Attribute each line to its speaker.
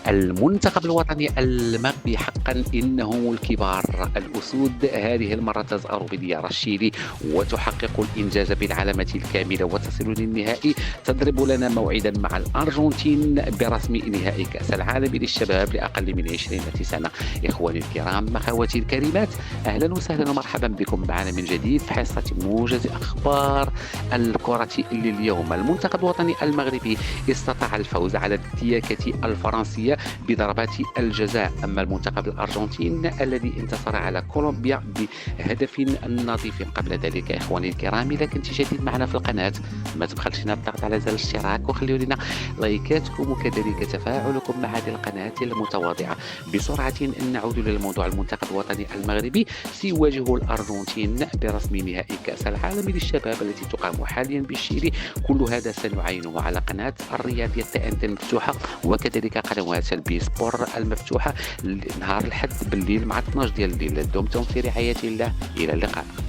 Speaker 1: المنتخب الوطني المغربي حقا إنه الكبار الأسود هذه المرة تزأر بديار الشيلي وتحقق الإنجاز بالعلامة الكاملة وتصل للنهائي، تضرب لنا موعدا مع الأرجنتين برسم نهائي كأس العالم للشباب لأقل من 20 سنة. إخواني الكرام، أخواتي الكريمات، أهلا وسهلا ومرحبا بكم معنا من جديد في حصة موجز أخبار الكرة لليوم. المنتخب الوطني المغربي استطاع الفوز على الدياكة الفرنسية بضربات الجزاء، أما المنتخب الأرجنتين الذي انتصر على كولومبيا بهدف نظيف. قبل ذلك إخواني الكرام، إذا كنت جديد معنا في القناة ما تبخلش بالضغط على زر الاشتراك وخليوا لنا لايكاتكم وكذلك تفاعلكم مع هذه القناة المتواضعة. بسرعة نعود للموضوع. المنتخب الوطني المغربي سيواجه الأرجنتين برسم نهائي كأس العالم للشباب التي تقام حاليا بالشيلي. كل هذا سنعينه على قناة الرياضية TNT المفتوحة وكذلك قنوات البي سبور المفتوحة نهار الحد بالليل مع 12 ديال الليل. دمتم في رعاية الله، إلى اللقاء.